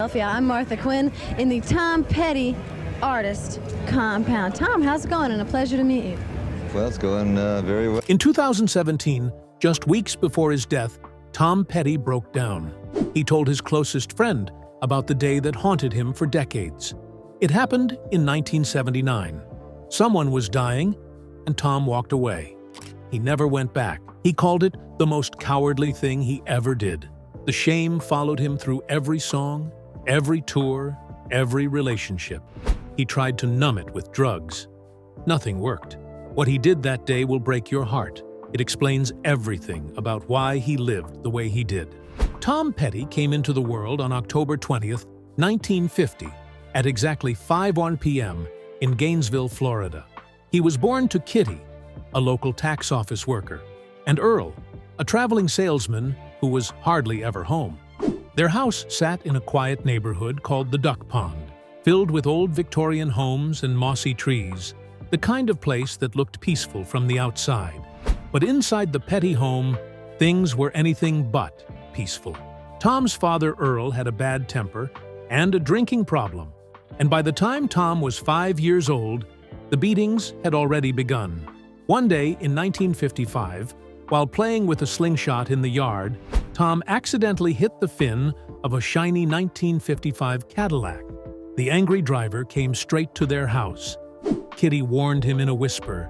I'm Martha Quinn in the Tom Petty Artist Compound. Tom, how's it going? And a pleasure to meet you. Well, it's going very well. In 2017, just weeks before his death, Tom Petty broke down. He told his closest friend about the day that haunted him for decades. It happened in 1979. Someone was dying, and Tom walked away. He never went back. He called it the most cowardly thing he ever did. The shame followed him through every song, every tour, every relationship. He tried to numb it with drugs. Nothing worked. What he did that day will break your heart. It explains everything about why he lived the way he did. Tom Petty came into the world on October 20th, 1950, at exactly 5:01 p.m. in Gainesville, Florida. He was born to Kitty, a local tax office worker, and Earl, a traveling salesman who was hardly ever home. Their house sat in a quiet neighborhood called the Duck Pond, filled with old Victorian homes and mossy trees, the kind of place that looked peaceful from the outside. But inside the Petty home, things were anything but peaceful. Tom's father, Earl, had a bad temper and a drinking problem, and by the time Tom was 5 years old, the beatings had already begun. One day in 1955, while playing with a slingshot in the yard, Tom accidentally hit the fin of a shiny 1955 Cadillac. The angry driver came straight to their house. Kitty warned him in a whisper,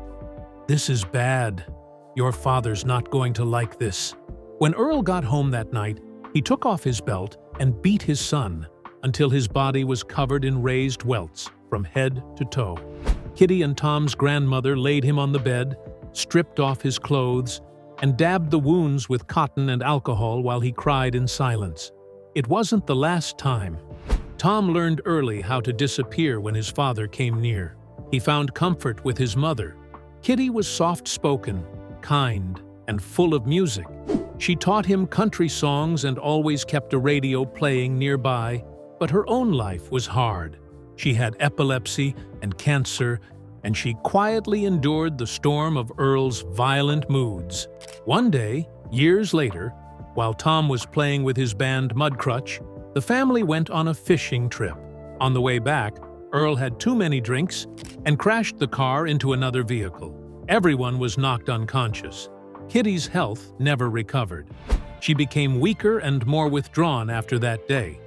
"This is bad. Your father's not going to like this." When Earl got home that night, he took off his belt and beat his son until his body was covered in raised welts from head to toe. Kitty and Tom's grandmother laid him on the bed, stripped off his clothes, and dabbed the wounds with cotton and alcohol while he cried in silence. It wasn't the last time. Tom learned early how to disappear when his father came near. He found comfort with his mother. Kitty was soft-spoken, kind, and full of music. She taught him country songs and always kept a radio playing nearby, but her own life was hard. She had epilepsy and cancer, and she quietly endured the storm of Earl's violent moods. One day, years later, while Tom was playing with his band Mudcrutch, the family went on a fishing trip. On the way back, Earl had too many drinks and crashed the car into another vehicle. Everyone was knocked unconscious. Kitty's health never recovered. She became weaker and more withdrawn after that day.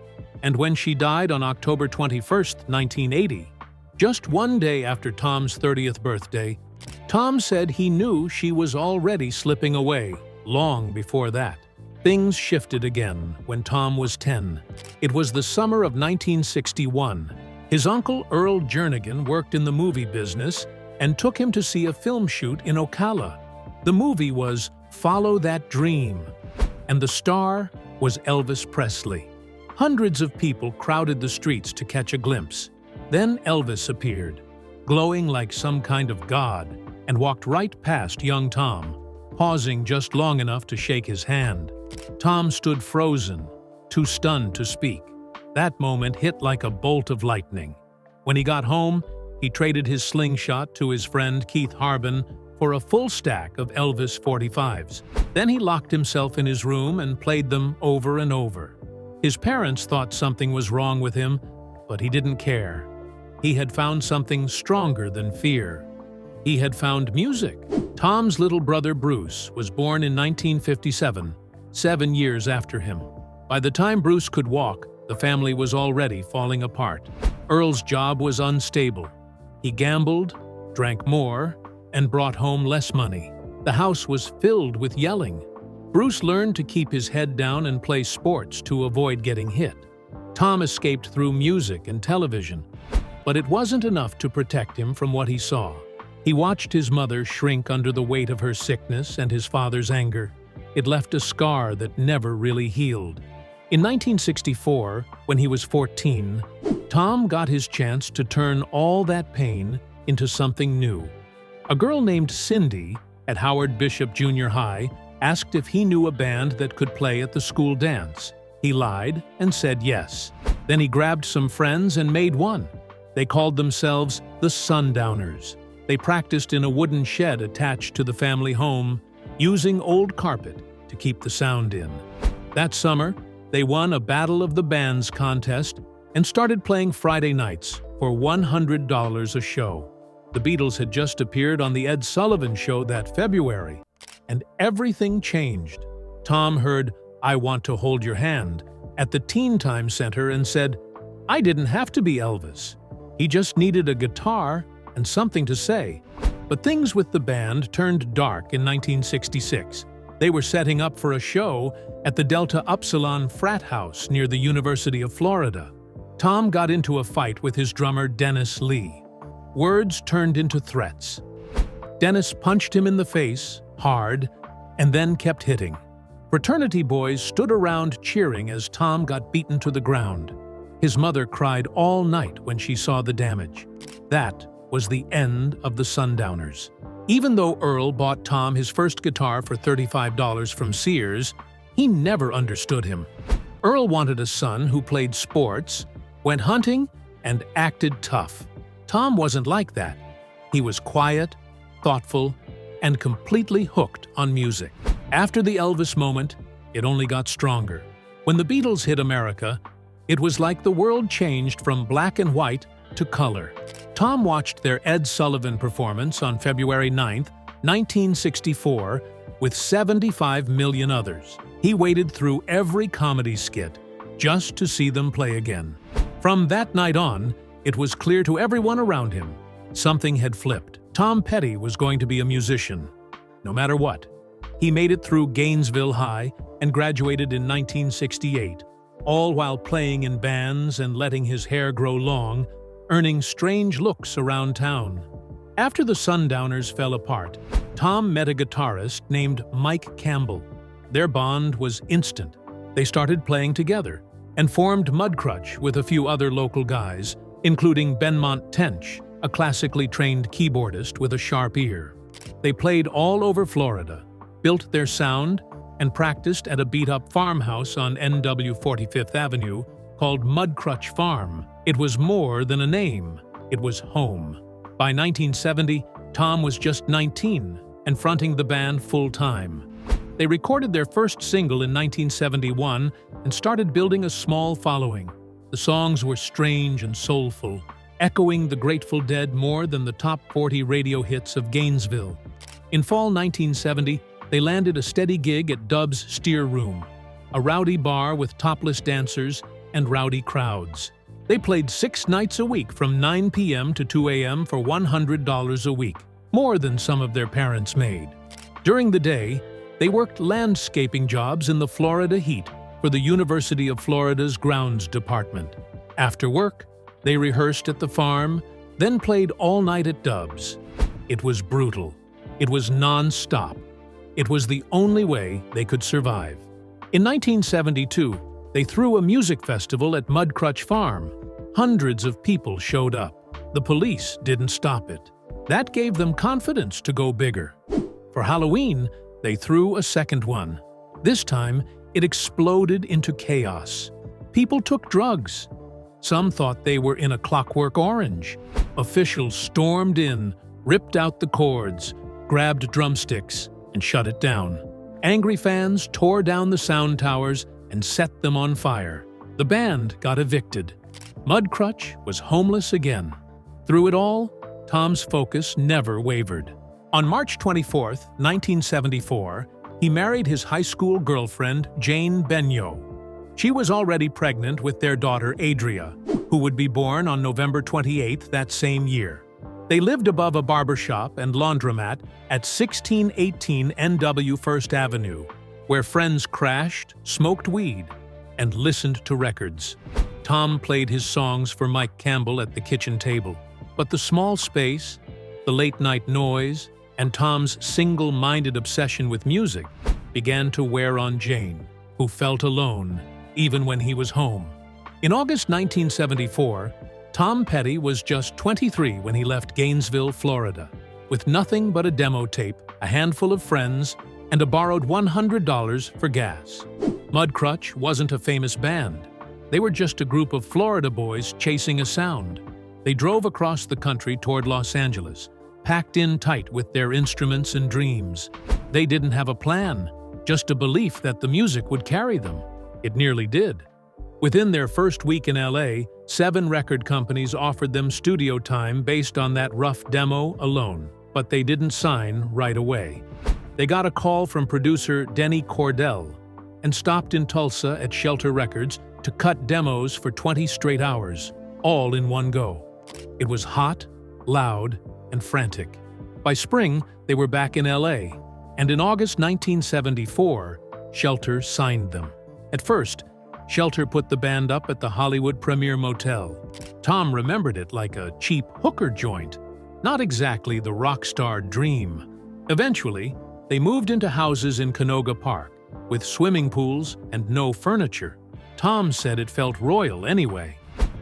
And when she died on October 21st, 1980, just one day after Tom's 30th birthday, Tom said he knew she was already slipping away long before that. Things shifted again when Tom was 10. It was the summer of 1961. His uncle Earl Jernigan worked in the movie business and took him to see a film shoot in Ocala. The movie was Follow That Dream, and the star was Elvis Presley. Hundreds of people crowded the streets to catch a glimpse. Then Elvis appeared, glowing like some kind of god, and walked right past young Tom, pausing just long enough to shake his hand. Tom stood frozen, too stunned to speak. That moment hit like a bolt of lightning. When he got home, he traded his slingshot to his friend Keith Harbin for a full stack of Elvis 45s. Then he locked himself in his room and played them over and over. His parents thought something was wrong with him, but he didn't care. He had found something stronger than fear. He had found music. Tom's little brother Bruce was born in 1957, 7 years after him. By the time Bruce could walk, the family was already falling apart. Earl's job was unstable. He gambled, drank more, and brought home less money. The house was filled with yelling. Bruce learned to keep his head down and play sports to avoid getting hit. Tom escaped through music and television, but it wasn't enough to protect him from what he saw. He watched his mother shrink under the weight of her sickness and his father's anger. It left a scar that never really healed. In 1964, when he was 14, Tom got his chance to turn all that pain into something new. A girl named Cindy at Howard Bishop Junior High asked if he knew a band that could play at the school dance. He lied and said yes. Then he grabbed some friends and made one. They called themselves the Sundowners. They practiced in a wooden shed attached to the family home, using old carpet to keep the sound in. That summer, They won a Battle of the Bands contest and started playing Friday nights for $100 a show. The Beatles had just appeared on The Ed Sullivan Show that February, and everything changed. Tom heard "I Want to Hold Your Hand" at the Teen Time Center and said, "I didn't have to be Elvis. He just needed a guitar and something to say." But things with the band turned dark in 1966. They were setting up for a show at the Delta Upsilon frat house near the University of Florida. Tom got into a fight with his drummer Dennis Lee. Words turned into threats. Dennis punched him in the face, hard, and then kept hitting. Fraternity boys stood around cheering as Tom got beaten to the ground. His mother cried all night when she saw the damage. That was the end of the Sundowners. Even though Earl bought Tom his first guitar for $35 from Sears, he never understood him. Earl wanted a son who played sports, went hunting, and acted tough. Tom wasn't like that. He was quiet, thoughtful, and completely hooked on music. After the Elvis moment, it only got stronger. When the Beatles hit America, it was like the world changed from black and white to color. Tom watched their Ed Sullivan performance on February 9, 1964, with 75 million others. He waited through every comedy skit just to see them play again. From that night on, it was clear to everyone around him. Something had flipped. Tom Petty was going to be a musician, no matter what. He made it through Gainesville High and graduated in 1968, all while playing in bands and letting his hair grow long, earning strange looks around town. After the Sundowners fell apart, Tom met a guitarist named Mike Campbell. Their bond was instant. They started playing together and formed Mudcrutch with a few other local guys, including Benmont Tench, a classically trained keyboardist with a sharp ear. They played all over Florida, built their sound, and practiced at a beat-up farmhouse on NW 45th Avenue called Mudcrutch Farm. It was more than a name. It was home. By 1970, Tom was just 19 and fronting the band full-time. They recorded their first single in 1971 and started building a small following. The songs were strange and soulful, echoing the Grateful Dead more than the top 40 radio hits of Gainesville. In fall 1970, they landed a steady gig at Dub's Steer Room, a rowdy bar with topless dancers and rowdy crowds. They played 6 nights a week from 9 p.m. to 2 a.m. for $100 a week, more than some of their parents made. During the day, they worked landscaping jobs in the Florida heat for the University of Florida's grounds department. After work, they rehearsed at the farm, then played all night at Dub's. It was brutal. It was non-stop. It was the only way they could survive. In 1972, they threw a music festival at Mudcrutch Farm. Hundreds of people showed up. The police didn't stop it. That gave them confidence to go bigger. For Halloween, they threw a second one. This time, it exploded into chaos. People took drugs. Some thought they were in a Clockwork Orange. Officials stormed in, ripped out the cords, grabbed drumsticks, and shut it down. Angry fans tore down the sound towers and set them on fire. The band got evicted. Mudcrutch was homeless again. Through it all, Tom's focus never wavered. On March 24, 1974, he married his high school girlfriend, Jane Benyo. She was already pregnant with their daughter, Adria, who would be born on November 28 that same year. They lived above a barbershop and laundromat at 1618 NW 1st Avenue, where friends crashed, smoked weed, and listened to records. Tom played his songs for Mike Campbell at the kitchen table. But the small space, the late-night noise, and Tom's single-minded obsession with music began to wear on Jane, who felt alone even when he was home. In August 1974, Tom Petty was just 23 when he left Gainesville, Florida, with nothing but a demo tape, a handful of friends, and a borrowed $100 for gas. Mudcrutch wasn't a famous band. They were just a group of Florida boys chasing a sound. They drove across the country toward Los Angeles, packed in tight with their instruments and dreams. They didn't have a plan, just a belief that the music would carry them. It nearly did. Within their first week in LA, 7 record companies offered them studio time based on that rough demo alone, but they didn't sign right away. They got a call from producer Denny Cordell and stopped in Tulsa at Shelter Records to cut demos for 20 straight hours, all in one go. It was hot, loud, and frantic. By spring, they were back in LA, and in August 1974, Shelter signed them. At first, Shelter put the band up at the Hollywood Premier Motel. Tom remembered it like a cheap hooker joint, not exactly the rock star dream. Eventually, they moved into houses in Canoga Park, with swimming pools and no furniture. Tom said it felt royal anyway.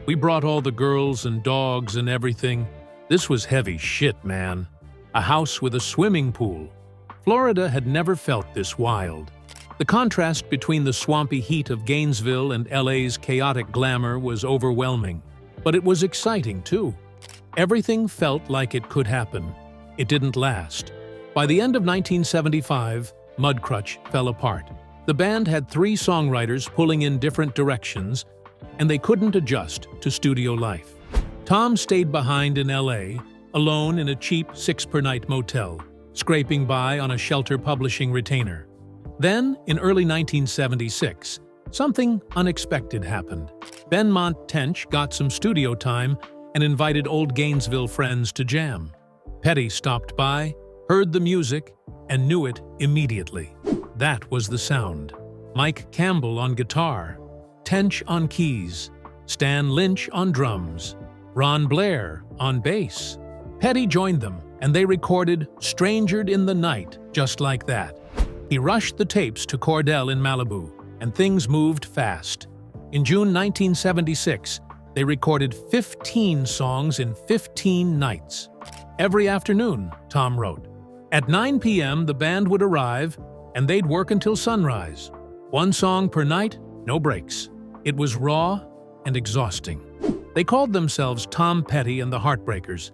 "We brought all the girls and dogs and everything. This was heavy shit, man. A house with a swimming pool. Florida had never felt this wild." The contrast between the swampy heat of Gainesville and LA's chaotic glamour was overwhelming. But it was exciting, too. Everything felt like it could happen. It didn't last. By the end of 1975, Mudcrutch fell apart. The band had 3 songwriters pulling in different directions, and they couldn't adjust to studio life. Tom stayed behind in LA, alone in a cheap 6-per-night motel, scraping by on a Shelter Publishing retainer. Then, in early 1976, something unexpected happened. Benmont Tench got some studio time and invited old Gainesville friends to jam. Petty stopped by, heard the music, and knew it immediately. That was the sound. Mike Campbell on guitar, Tench on keys, Stan Lynch on drums, Ron Blair on bass. Petty joined them, and they recorded "Strangered in the Night" just like that. He rushed the tapes to Cordell in Malibu, and things moved fast. In June 1976, they recorded 15 songs in 15 nights. Every afternoon, Tom wrote. At 9 p.m., the band would arrive, and they'd work until sunrise. 1 song per night, no breaks. It was raw and exhausting. They called themselves Tom Petty and the Heartbreakers,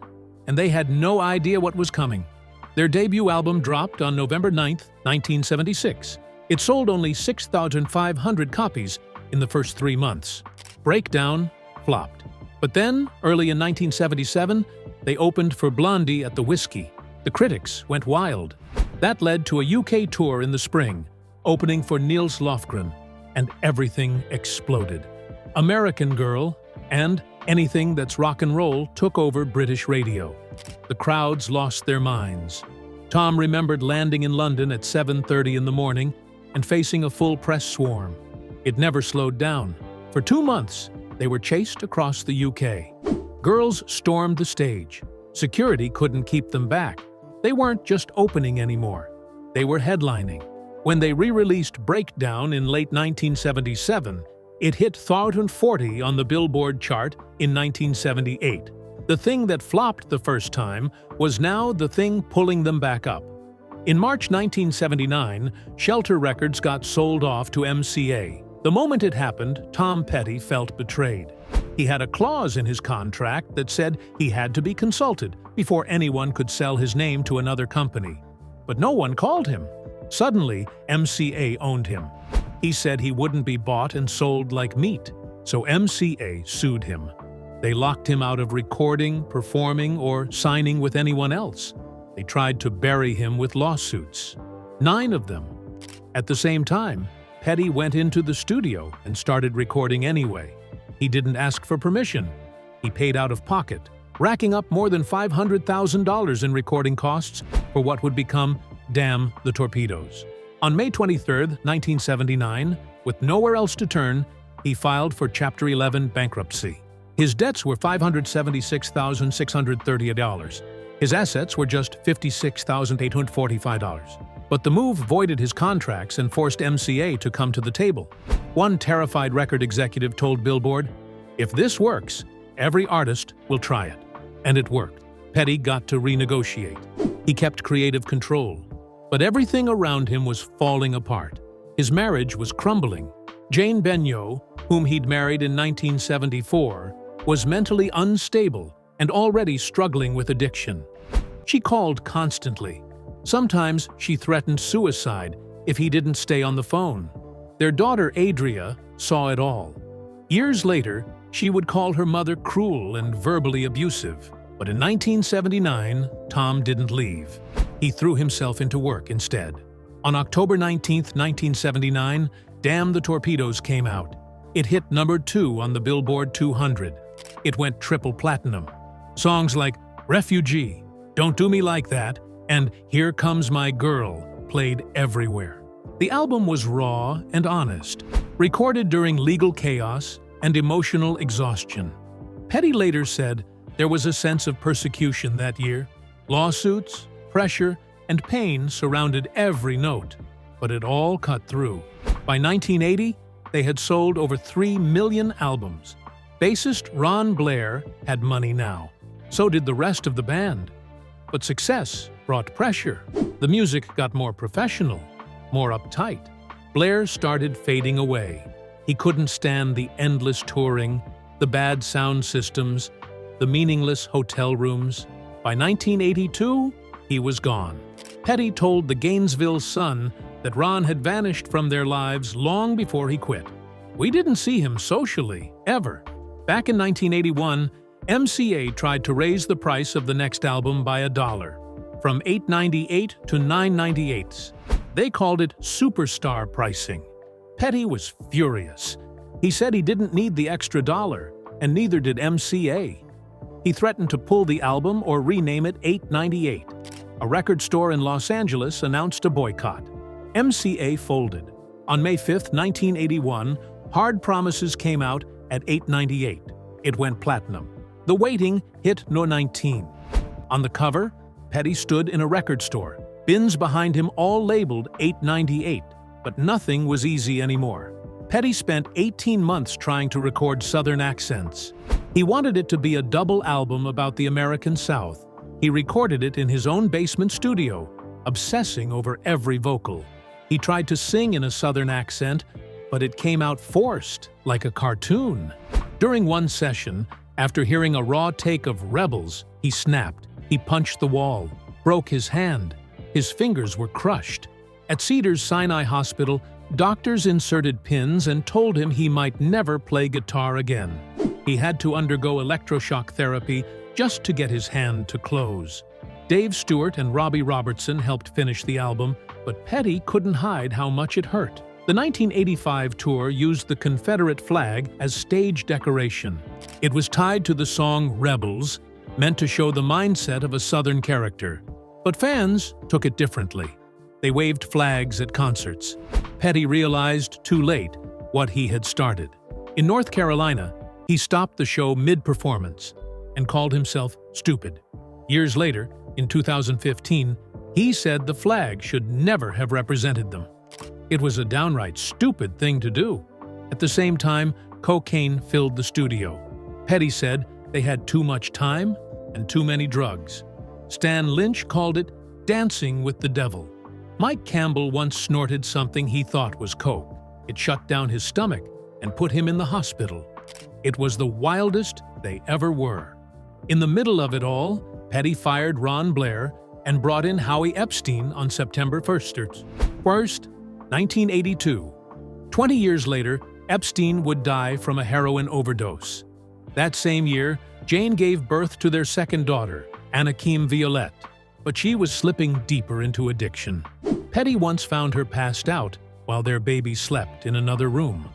and they had no idea what was coming. Their debut album dropped on November 9, 1976. It sold only 6,500 copies in the first 3 months. Breakdown flopped. But then, early in 1977, they opened for Blondie at the Whiskey. The critics went wild. That led to a UK tour in the spring, opening for Niels Lofgren, and everything exploded. American Girl and Anything That's Rock and Roll took over British radio. The crowds lost their minds. Tom remembered landing in London at 7:30 in the morning and facing a full press swarm. It never slowed down. For 2 months, they were chased across the UK. Girls stormed the stage. Security couldn't keep them back. They weren't just opening anymore. They were headlining. When they re-released Breakdown in late 1977, it hit 1,040 on the Billboard chart in 1978. The thing that flopped the first time was now the thing pulling them back up. In March 1979, Shelter Records got sold off to MCA. The moment it happened, Tom Petty felt betrayed. He had a clause in his contract that said he had to be consulted before anyone could sell his name to another company. But no one called him. Suddenly, MCA owned him. He said he wouldn't be bought and sold like meat, so MCA sued him. They locked him out of recording, performing, or signing with anyone else. They tried to bury him with lawsuits. 9 of them. At the same time, Petty went into the studio and started recording anyway. He didn't ask for permission. He paid out of pocket, racking up more than $500,000 in recording costs for what would become Damn the Torpedoes. On May 23, 1979, with nowhere else to turn, he filed for Chapter 11 bankruptcy. His debts were $576,630. His assets were just $56,845. But the move voided his contracts and forced MCA to come to the table. One terrified record executive told Billboard, "If this works, every artist will try it." And it worked. Petty got to renegotiate. He kept creative control. But everything around him was falling apart. His marriage was crumbling. Jane Benyo, whom he'd married in 1974, was mentally unstable and already struggling with addiction. She called constantly. Sometimes she threatened suicide if he didn't stay on the phone. Their daughter Adria saw it all. Years later, she would call her mother cruel and verbally abusive. But in 1979, Tom didn't leave. He threw himself into work instead. On October 19, 1979, Damn the Torpedoes came out. It hit number 2 on the Billboard 200. It went triple platinum. Songs like Refugee, Don't Do Me Like That, and Here Comes My Girl played everywhere. The album was raw and honest, recorded during legal chaos and emotional exhaustion. Petty later said there was a sense of persecution that year. Lawsuits, pressure, and pain surrounded every note, but it all cut through. By 1980, they had sold over 3 million albums. Bassist Ron Blair had money now. So did the rest of the band. But success brought pressure. The music got more professional, more uptight. Blair started fading away. He couldn't stand the endless touring, the bad sound systems, the meaningless hotel rooms. By 1982, he was gone. Petty told the Gainesville Sun that Ron had vanished from their lives long before he quit. We didn't see him socially, ever. Back in 1981, MCA tried to raise the price of the next album by $1, from $8.98 to $9.98. They called it superstar pricing. Petty was furious. He said he didn't need the extra $1, and neither did MCA. He threatened to pull the album or rename it $8.98. A record store in Los Angeles announced a boycott. MCA folded. On May 5, 1981, Hard Promises came out at $8.98. It went platinum. The Waiting hit No. 19. On the cover, Petty stood in a record store, bins behind him all labeled $8.98, but nothing was easy anymore. Petty spent 18 months trying to record Southern accents. He wanted it to be a double album about the American South. He recorded it in his own basement studio, obsessing over every vocal. He tried to sing in a Southern accent, but it came out forced, like a cartoon. During one session, after hearing a raw take of Rebels, he snapped. He punched the wall, broke his hand. His fingers were crushed. At Cedars-Sinai Hospital, doctors inserted pins and told him he might never play guitar again. He had to undergo electroshock therapy just to get his hand to close. Dave Stewart and Robbie Robertson helped finish the album, but Petty couldn't hide how much it hurt. The 1985 tour used the Confederate flag as stage decoration. It was tied to the song Rebels, meant to show the mindset of a Southern character. But fans took it differently. They waved flags at concerts. Petty realized too late what he had started. In North Carolina, he stopped the show mid-performance and called himself stupid. Years later, in 2015, he said the flag should never have represented them. It was a downright stupid thing to do. At the same time, cocaine filled the studio. Petty said they had too much time and too many drugs. Stan Lynch called it dancing with the devil. Mike Campbell once snorted something he thought was coke. It shut down his stomach and put him in the hospital. It was the wildest they ever were. In the middle of it all, Petty fired Ron Blair and brought in Howie Epstein on September 1st, 1982. 20 years later, Epstein would die from a heroin overdose. That same year, Jane gave birth to their second daughter, Anakim Violette, but she was slipping deeper into addiction. Petty once found her passed out while their baby slept in another room.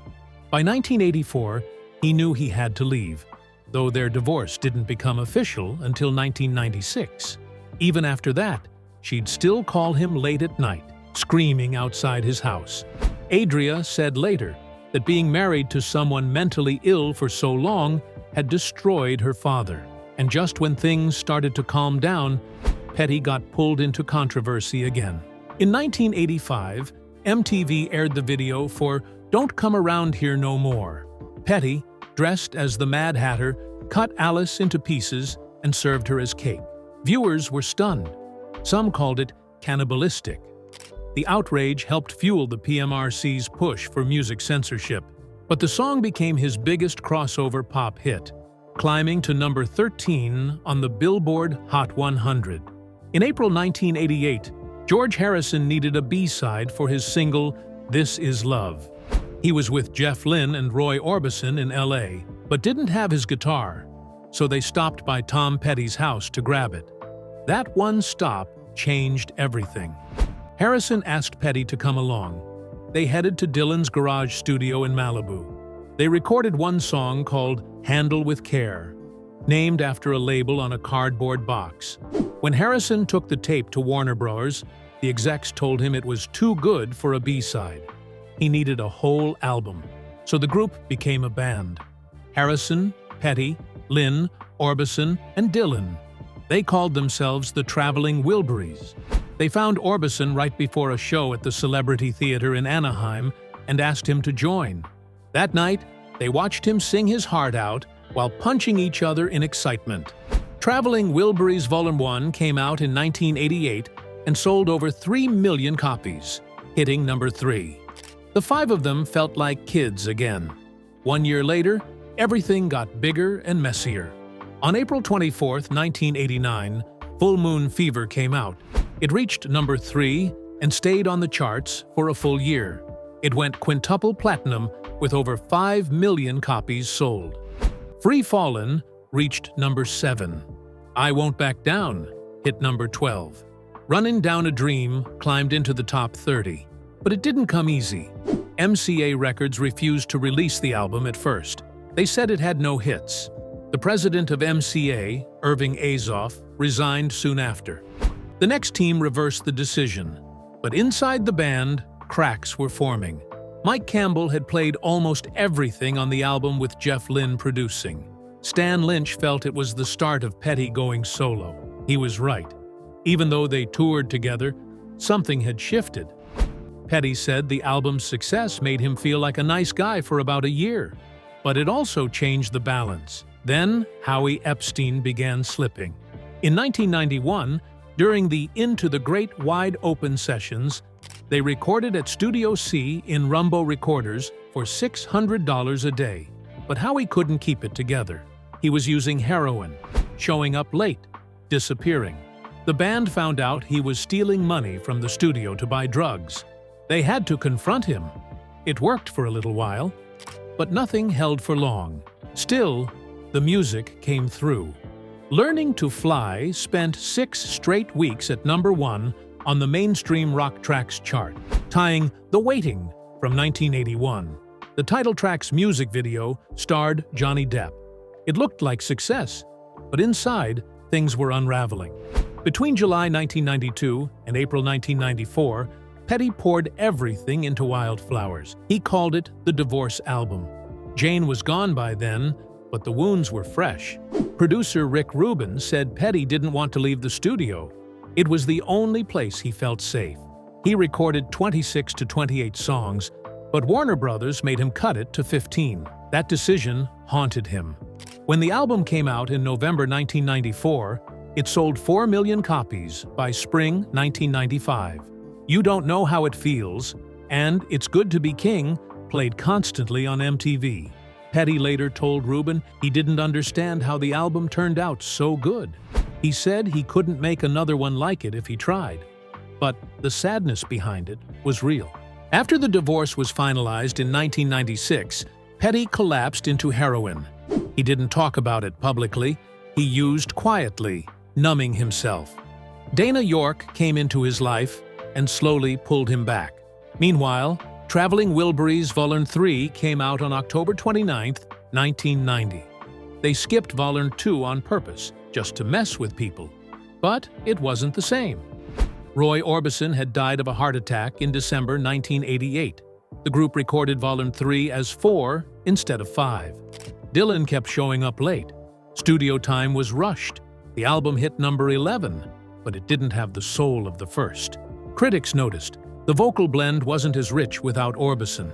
By 1984, he knew he had to leave, though their divorce didn't become official until 1996. Even after that, she'd still call him late at night, screaming outside his house. Adria said later that being married to someone mentally ill for so long had destroyed her father. And just when things started to calm down, Petty got pulled into controversy again. In 1985, MTV aired the video for Don't Come Around Here No More. Petty, dressed as the Mad Hatter, cut Alice into pieces and served her as cake. Viewers were stunned. Some called it cannibalistic. The outrage helped fuel the PMRC's push for music censorship, but the song became his biggest crossover pop hit, climbing to number 13 on the Billboard Hot 100. In April 1988, George Harrison needed a B-side for his single This Is Love. He was with Jeff Lynne and Roy Orbison in LA, but didn't have his guitar, so they stopped by Tom Petty's house to grab it. That one stop changed everything. Harrison asked Petty to come along. They headed to Dylan's garage studio in Malibu. They recorded one song called Handle with Care, named after a label on a cardboard box. When Harrison took the tape to Warner Bros., the execs told him it was too good for a B-side. He needed a whole album, so the group became a band. Harrison, Petty, Lynne, Orbison, and Dylan. They called themselves the Traveling Wilburys. They found Orbison right before a show at the Celebrity Theater in Anaheim and asked him to join. That night, they watched him sing his heart out while punching each other in excitement. Traveling Wilburys Volume 1 came out in 1988 and sold over 3 million copies, hitting number 3. The five of them felt like kids again. 1 year later, everything got bigger and messier. On April 24, 1989, Full Moon Fever came out. It reached number 3 and stayed on the charts for a full year. It went quintuple platinum with over 5 million copies sold. Free Fallin' reached number 7. I Won't Back Down hit number 12. Runnin' Down a Dream climbed into the top 30. But it didn't come easy. MCA Records refused to release the album at first. They said it had no hits. The president of MCA, Irving Azoff, resigned soon after. The next team reversed the decision. But inside the band, cracks were forming. Mike Campbell had played almost everything on the album with Jeff Lynne producing. Stan Lynch felt it was the start of Petty going solo. He was right. Even though they toured together, something had shifted. Petty said the album's success made him feel like a nice guy for about a year. But it also changed the balance. Then, Howie Epstein began slipping. In 1991, during the Into the Great Wide Open sessions, they recorded at Studio C in Rumbo Recorders for $600 a day. But Howie couldn't keep it together. He was using heroin, showing up late, disappearing. The band found out he was stealing money from the studio to buy drugs. They had to confront him. It worked for a little while, but nothing held for long. Still, the music came through. Learning to Fly spent 6 straight weeks at number 1 on the mainstream rock tracks chart, tying The Waiting from 1981. The title track's music video starred Johnny Depp. It looked like success, but inside, things were unraveling. Between July 1992 and April 1994, Petty poured everything into Wildflowers. He called it the divorce album. Jane was gone by then, but the wounds were fresh. Producer Rick Rubin said Petty didn't want to leave the studio. It was the only place he felt safe. He recorded 26 to 28 songs, but Warner Brothers made him cut it to 15. That decision haunted him. When the album came out in November 1994, it sold 4 million copies by spring 1995. You Don't Know How It Feels and It's Good to Be King played constantly on MTV. Petty later told Rubin he didn't understand how the album turned out so good. He said he couldn't make another one like it if he tried. But the sadness behind it was real. After the divorce was finalized in 1996, Petty collapsed into heroin. He didn't talk about it publicly. He used quietly, numbing himself. Dana York came into his life and slowly pulled him back. Meanwhile, Traveling Wilburys Volume 3 came out on October 29, 1990. They skipped Volume 2 on purpose, just to mess with people. But it wasn't the same. Roy Orbison had died of a heart attack in December 1988. The group recorded Volume 3 as 4 instead of 5. Dylan kept showing up late. Studio time was rushed. The album hit number 11, but it didn't have the soul of the first. Critics noticed the vocal blend wasn't as rich without Orbison.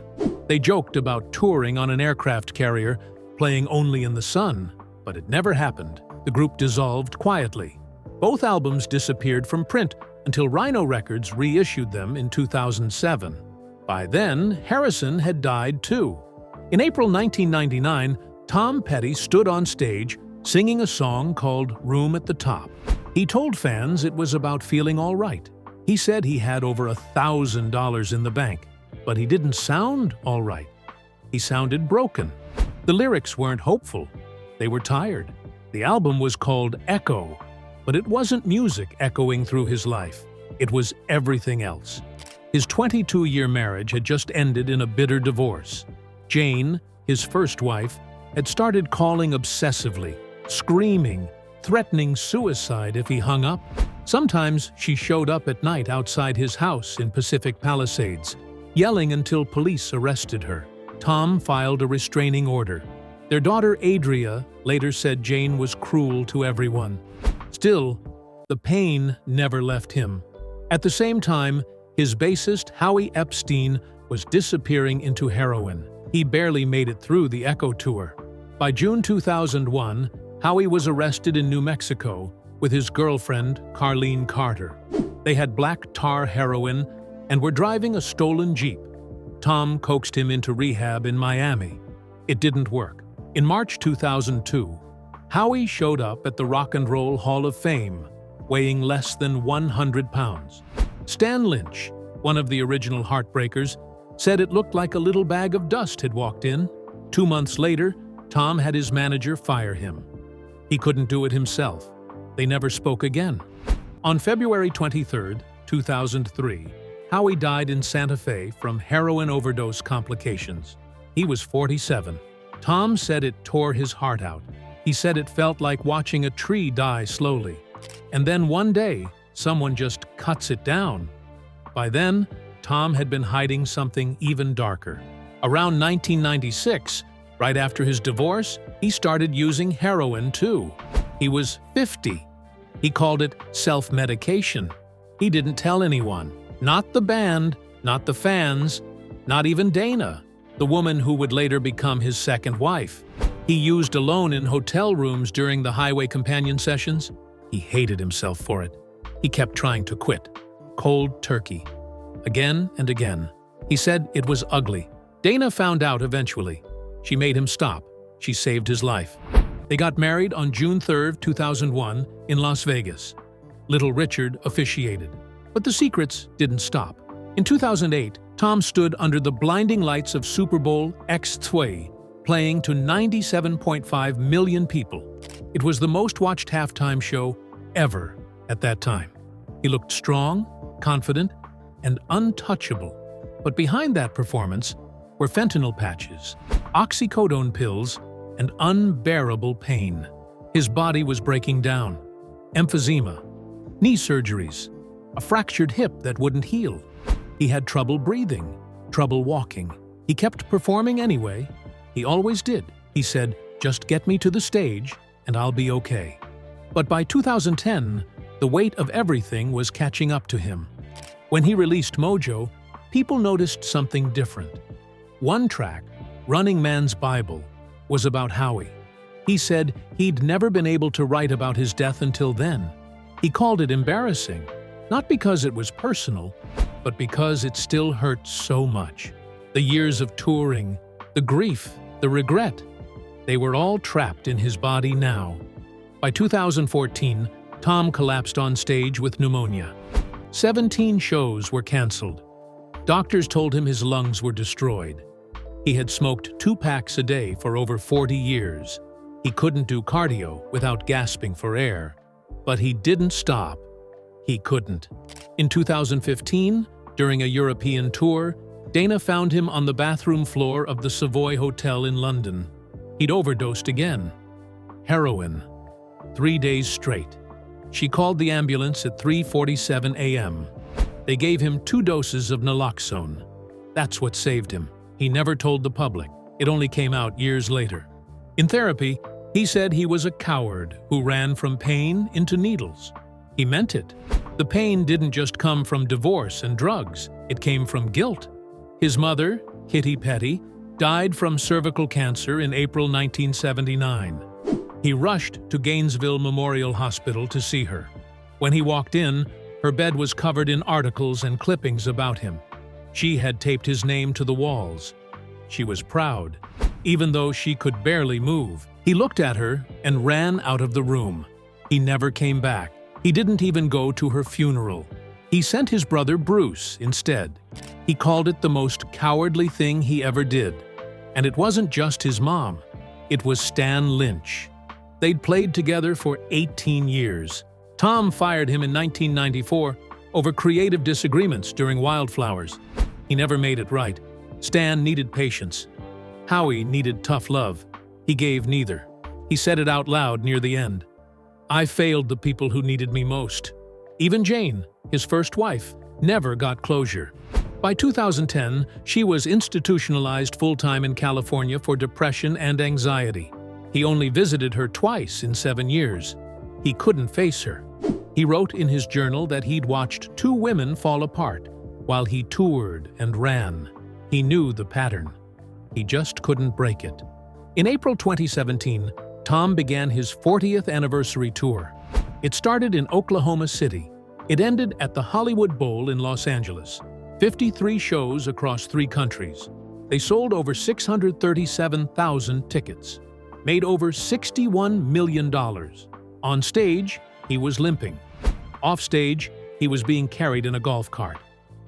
They joked about touring on an aircraft carrier, playing only in the sun, but it never happened. The group dissolved quietly. Both albums disappeared from print until Rhino Records reissued them in 2007. By then, Harrison had died too. In April 1999, Tom Petty stood on stage singing a song called Room at the Top. He told fans it was about feeling all right. He said he had over $1,000 in the bank, but he didn't sound all right. He sounded broken. The lyrics weren't hopeful. They were tired. The album was called Echo, but it wasn't music echoing through his life. It was everything else. His 22-year marriage had just ended in a bitter divorce. Jane, his first wife, had started calling obsessively, screaming, threatening suicide if he hung up. Sometimes she showed up at night outside his house in Pacific Palisades, yelling until police arrested her. Tom filed a restraining order. Their daughter Adria later said Jane was cruel to everyone. Still, the pain never left him. At the same time, his bassist Howie Epstein was disappearing into heroin. He barely made it through the Echo tour. By June 2001, Howie was arrested in New Mexico with his girlfriend, Carlene Carter. They had black tar heroin and were driving a stolen Jeep. Tom coaxed him into rehab in Miami. It didn't work. In March 2002, Howie showed up at the Rock and Roll Hall of Fame, weighing less than 100 pounds. Stan Lynch, one of the original Heartbreakers, said it looked like a little bag of dust had walked in. 2 months later, Tom had his manager fire him. He couldn't do it himself. They never spoke again. On February 23, 2003, Howie died in Santa Fe from heroin overdose complications. He was 47. Tom said it tore his heart out. He said it felt like watching a tree die slowly. And then one day, someone just cuts it down. By then, Tom had been hiding something even darker. Around 1996, right after his divorce, he started using heroin too. He was 50. He called it self-medication. He didn't tell anyone. Not the band, not the fans, not even Dana, the woman who would later become his second wife. He used alone in hotel rooms during the highway companion sessions. He hated himself for it. He kept trying to quit. Cold turkey. Again and again. He said it was ugly. Dana found out eventually. She made him stop. She saved his life. They got married on June 3, 2001, in Las Vegas. Little Richard officiated. But the secrets didn't stop. In 2008, Tom stood under the blinding lights of Super Bowl X2, playing to 97.5 million people. It was the most-watched halftime show ever at that time. He looked strong, confident, and untouchable. But behind that performance were fentanyl patches, oxycodone pills, and unbearable pain. His body was breaking down. Emphysema, knee surgeries, a fractured hip that wouldn't heal. He had trouble breathing, trouble walking. He kept performing anyway. He always did. He said, "Just get me to the stage, and I'll be okay." But by 2010, the weight of everything was catching up to him. When he released Mojo, people noticed something different. One track, Running Man's Bible, was about Howie. He said he'd never been able to write about his death until then. He called it embarrassing, not because it was personal, but because it still hurt so much. The years of touring, the grief, the regret, they were all trapped in his body now. By 2014, Tom collapsed on stage with pneumonia. 17 shows were canceled. Doctors told him his lungs were destroyed. He had smoked 2 packs a day for over 40 years. He couldn't do cardio without gasping for air. But he didn't stop. He couldn't. In 2015, during a European tour, Dana found him on the bathroom floor of the Savoy Hotel in London. He'd overdosed again. Heroin. 3 days straight. She called the ambulance at 3:47 a.m. They gave him 2 doses of naloxone. That's what saved him. He never told the public. It only came out years later. In therapy, he said he was a coward who ran from pain into needles. He meant it. The pain didn't just come from divorce and drugs. It came from guilt. His mother, Kitty Petty, died from cervical cancer in April 1979. He rushed to Gainesville Memorial Hospital to see her. When he walked in, her bed was covered in articles and clippings about him. She had taped his name to the walls. She was proud, even though she could barely move. He looked at her and ran out of the room. He never came back. He didn't even go to her funeral. He sent his brother Bruce instead. He called it the most cowardly thing he ever did. And it wasn't just his mom. It was Stan Lynch. They'd played together for 18 years. Tom fired him in 1994 over creative disagreements during Wildflowers. He never made it right. Stan needed patience. Howie needed tough love. He gave neither. He said it out loud near the end. "I failed the people who needed me most." Even Jane, his first wife, never got closure. By 2010, she was institutionalized full-time in California for depression and anxiety. He only visited her twice in 7 years. He couldn't face her. He wrote in his journal that he'd watched 2 women fall apart while he toured and ran. He knew the pattern. He just couldn't break it. In April 2017, Tom began his 40th anniversary tour. It started in Oklahoma City. It ended at the Hollywood Bowl in Los Angeles. 53 shows across 3 countries. They sold over 637,000 tickets. Made over $61 million. On stage, he was limping. Off stage, he was being carried in a golf cart.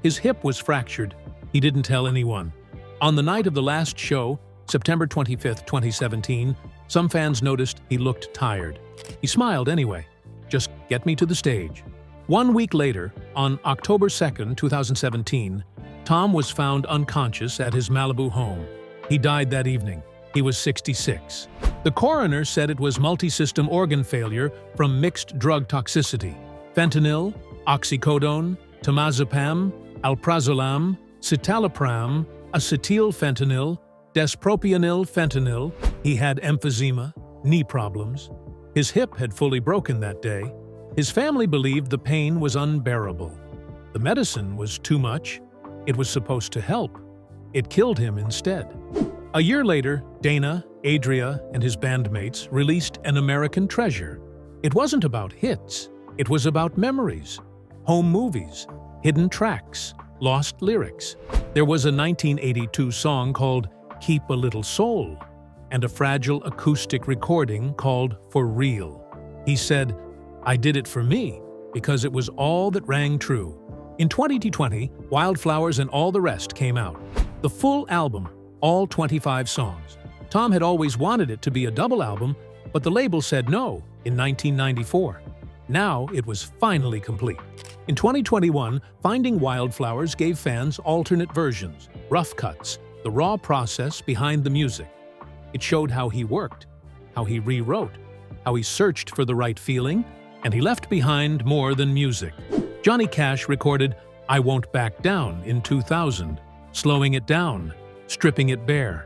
His hip was fractured. He didn't tell anyone. On the night of the last show, September 25, 2017, some fans noticed he looked tired. He smiled anyway. "Just get me to the stage." 1 week later, on October 2, 2017, Tom was found unconscious at his Malibu home. He died that evening. He was 66. The coroner said it was multi-system organ failure from mixed drug toxicity. Fentanyl, oxycodone, temazepam, alprazolam, citalopram, acetylfentanyl, despropionyl fentanyl. He had emphysema, knee problems. His hip had fully broken that day. His family believed the pain was unbearable. The medicine was too much. It was supposed to help. It killed him instead. A year later, Dana, Adria, and his bandmates released An American Treasure. It wasn't about hits. It was about memories, home movies, hidden tracks, lost lyrics. There was a 1982 song called Keep a Little Soul, and a fragile acoustic recording called For Real. He said, "I did it for me, because it was all that rang true." In 2020, Wildflowers and All the Rest came out. The full album, all 25 songs. Tom had always wanted it to be a double album, but the label said no in 1994. Now it was finally complete. In 2021, Finding Wildflowers gave fans alternate versions, rough cuts, the raw process behind the music. It showed how he worked, how he rewrote, how he searched for the right feeling, and he left behind more than music. Johnny Cash recorded I Won't Back Down in 2000, slowing it down, stripping it bare.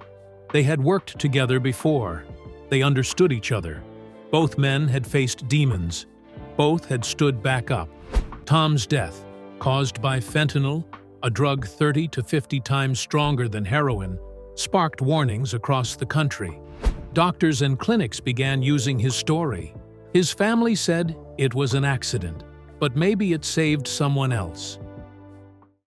They had worked together before. They understood each other. Both men had faced demons. Both had stood back up. Tom's death, caused by fentanyl, a drug 30 to 50 times stronger than heroin, sparked warnings across the country. Doctors and clinics began using his story. His family said it was an accident, but maybe it saved someone else.